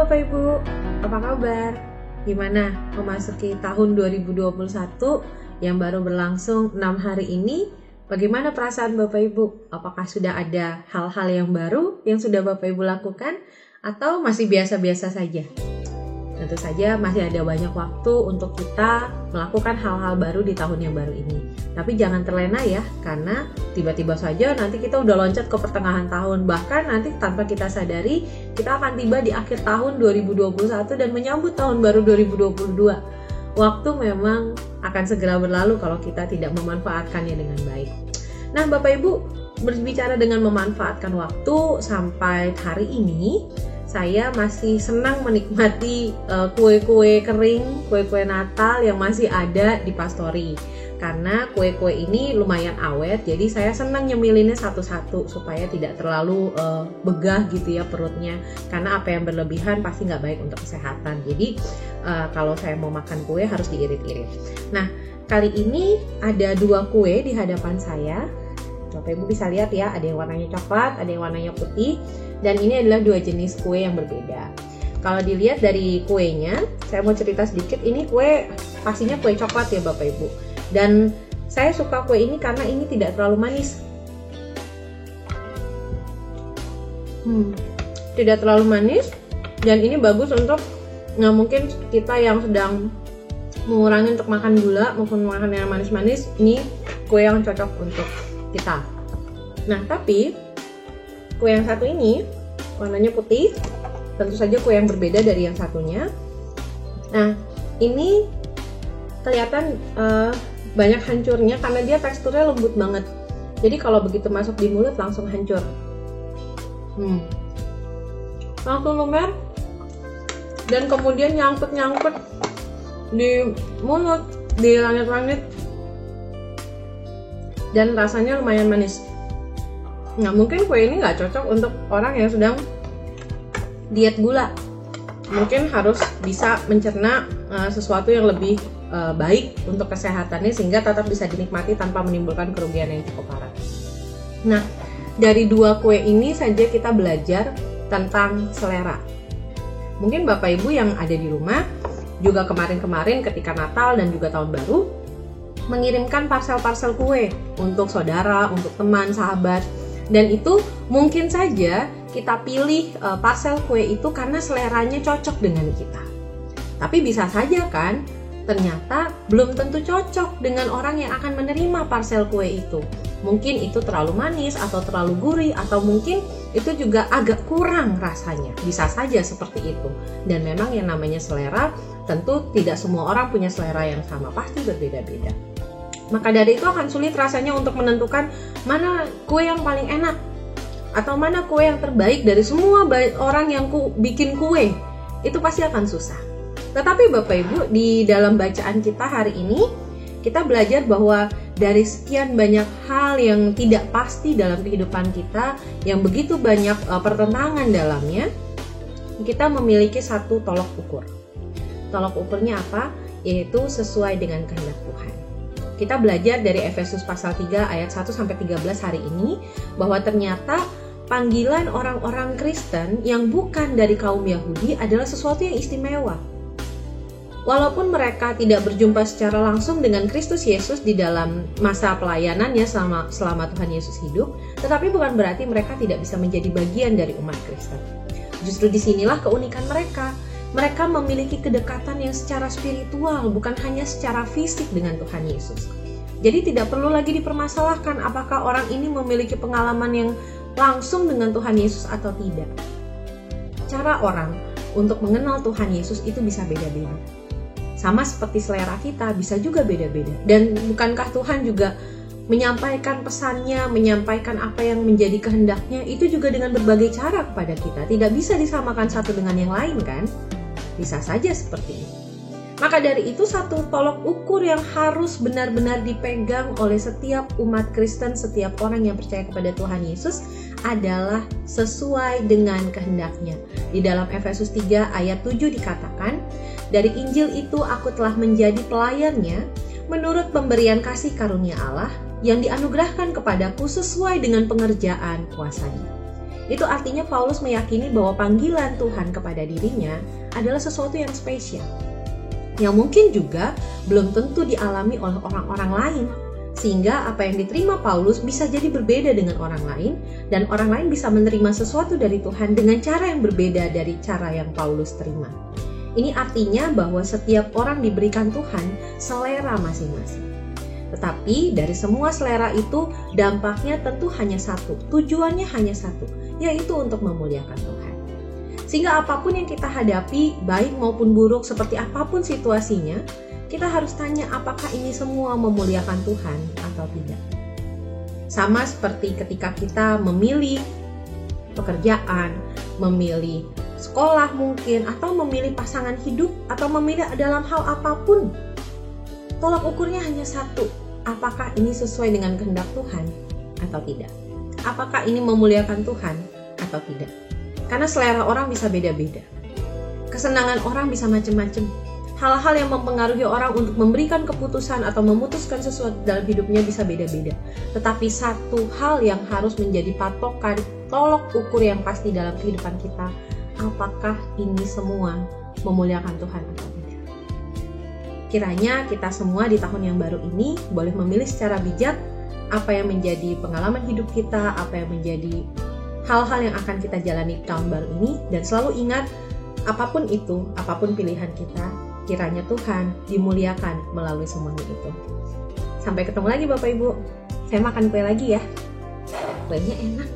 Bapak Ibu, apa kabar? Gimana memasuki tahun 2021 yang baru berlangsung 6 hari ini? Bagaimana perasaan Bapak Ibu? Apakah sudah ada hal-hal yang baru yang sudah Bapak Ibu lakukan? Atau masih biasa-biasa saja? Tentu saja masih ada banyak waktu untuk kita melakukan hal-hal baru di tahun yang baru ini. Tapi jangan terlena ya, karena tiba-tiba saja nanti kita udah loncat ke pertengahan tahun. Bahkan nanti tanpa kita sadari, kita akan tiba di akhir tahun 2021 dan menyambut tahun baru 2022. Waktu memang akan segera berlalu kalau kita tidak memanfaatkannya dengan baik. Nah, Bapak Ibu, berbicara dengan memanfaatkan waktu sampai hari ini, saya masih senang menikmati kue-kue kering, kue-kue Natal yang masih ada di Pastori. Karena kue-kue ini lumayan awet, jadi saya senang nyemilinnya satu-satu supaya tidak terlalu begah gitu ya perutnya. Karena apa yang berlebihan pasti nggak baik untuk kesehatan. Jadi kalau saya mau makan kue harus diirit-irit. Nah, kali ini ada 2 kue di hadapan saya. Bapak Ibu bisa lihat ya, ada yang warnanya coklat, ada yang warnanya putih. Dan ini adalah 2 jenis kue yang berbeda. Kalau dilihat dari kuenya, saya mau cerita sedikit. Ini kue pastinya kue coklat ya Bapak Ibu. Dan saya suka kue ini karena ini tidak terlalu manis. Tidak terlalu manis. Dan ini bagus untuk, nggak mungkin kita yang sedang mengurangi untuk makan gula maupun makan yang manis-manis. Ini kue yang cocok untuk kita. Nah, tapi kue yang satu ini warnanya putih, tentu saja kue yang berbeda dari yang satunya. Nah, ini kelihatan banyak hancurnya karena dia teksturnya lembut banget. Jadi kalau begitu masuk di mulut langsung hancur. Langsung lumer dan kemudian nyangkut di mulut, di langit-langit. Dan rasanya lumayan manis. Nah, mungkin kue ini nggak cocok untuk orang yang sedang diet gula. Mungkin harus bisa mencerna sesuatu yang lebih baik untuk kesehatannya sehingga tetap bisa dinikmati tanpa menimbulkan kerugian yang cukup parah. Nah, dari 2 kue ini saja kita belajar tentang selera. Mungkin Bapak Ibu yang ada di rumah juga kemarin-kemarin ketika Natal dan juga Tahun Baru mengirimkan parsel-parsel kue untuk saudara, untuk teman, sahabat. Dan itu mungkin saja kita pilih parsel kue itu karena seleranya cocok dengan kita. Tapi bisa saja kan, ternyata belum tentu cocok dengan orang yang akan menerima parsel kue itu. Mungkin itu terlalu manis atau terlalu gurih atau mungkin itu juga agak kurang rasanya. Bisa saja seperti itu. Dan memang yang namanya selera, tentu tidak semua orang punya selera yang sama, pasti berbeda-beda. Maka dari itu akan sulit rasanya untuk menentukan mana kue yang paling enak atau mana kue yang terbaik dari semua orang yang bikin kue. Itu pasti akan susah. Tetapi Bapak Ibu, di dalam bacaan kita hari ini kita belajar bahwa dari sekian banyak hal yang tidak pasti dalam kehidupan kita, yang begitu banyak pertentangan dalamnya, kita memiliki satu tolok ukur. Tolok ukurnya apa? Yaitu sesuai dengan kehendak Tuhan. Kita belajar dari Efesus pasal 3 ayat 1-13 hari ini bahwa ternyata panggilan orang-orang Kristen yang bukan dari kaum Yahudi adalah sesuatu yang istimewa. Walaupun mereka tidak berjumpa secara langsung dengan Kristus Yesus di dalam masa pelayanannya selama Tuhan Yesus hidup, tetapi bukan berarti mereka tidak bisa menjadi bagian dari umat Kristen. Justru disinilah keunikan mereka. Mereka memiliki kedekatan yang secara spiritual, bukan hanya secara fisik dengan Tuhan Yesus. Jadi tidak perlu lagi dipermasalahkan apakah orang ini memiliki pengalaman yang langsung dengan Tuhan Yesus atau tidak. Cara orang untuk mengenal Tuhan Yesus itu bisa beda-beda. Sama seperti selera kita, bisa juga beda-beda. Dan bukankah Tuhan juga menyampaikan pesannya, menyampaikan apa yang menjadi kehendaknya, itu juga dengan berbagai cara kepada kita. Tidak bisa disamakan satu dengan yang lain kan? Bisa saja seperti itu. Maka dari itu satu tolok ukur yang harus benar-benar dipegang oleh setiap umat Kristen, setiap orang yang percaya kepada Tuhan Yesus adalah sesuai dengan kehendaknya. Di dalam Efesus 3 ayat 7 dikatakan, dari Injil itu aku telah menjadi pelayannya menurut pemberian kasih karunia Allah yang dianugerahkan kepadaku sesuai dengan pengerjaan kuasanya. Itu artinya Paulus meyakini bahwa panggilan Tuhan kepada dirinya adalah sesuatu yang spesial, yang mungkin juga belum tentu dialami oleh orang-orang lain. Sehingga apa yang diterima Paulus bisa jadi berbeda dengan orang lain, dan orang lain bisa menerima sesuatu dari Tuhan dengan cara yang berbeda dari cara yang Paulus terima. Ini artinya bahwa setiap orang diberikan Tuhan selera masing-masing. Tetapi dari semua selera itu dampaknya tentu hanya satu, tujuannya hanya satu, yaitu untuk memuliakan Tuhan. Sehingga apapun yang kita hadapi, baik maupun buruk, seperti apapun situasinya, kita harus tanya apakah ini semua memuliakan Tuhan atau tidak. Sama seperti ketika kita memilih pekerjaan, memilih sekolah mungkin, atau memilih pasangan hidup, atau memilih dalam hal apapun. Tolak ukurnya hanya satu, apakah ini sesuai dengan kehendak Tuhan atau tidak? Apakah ini memuliakan Tuhan atau tidak? Karena selera orang bisa beda-beda. Kesenangan orang bisa macam-macam. Hal-hal yang mempengaruhi orang untuk memberikan keputusan atau memutuskan sesuatu dalam hidupnya bisa beda-beda. Tetapi satu hal yang harus menjadi patokan, tolak ukur yang pasti dalam kehidupan kita, apakah ini semua memuliakan Tuhan atau tidak? Kiranya kita semua di tahun yang baru ini boleh memilih secara bijak apa yang menjadi pengalaman hidup kita, apa yang menjadi hal-hal yang akan kita jalani di tahun baru ini, dan selalu ingat apapun itu, apapun pilihan kita, kiranya Tuhan dimuliakan melalui semuanya itu. Sampai ketemu lagi Bapak Ibu. Saya makan kue lagi ya. Kuenya enak.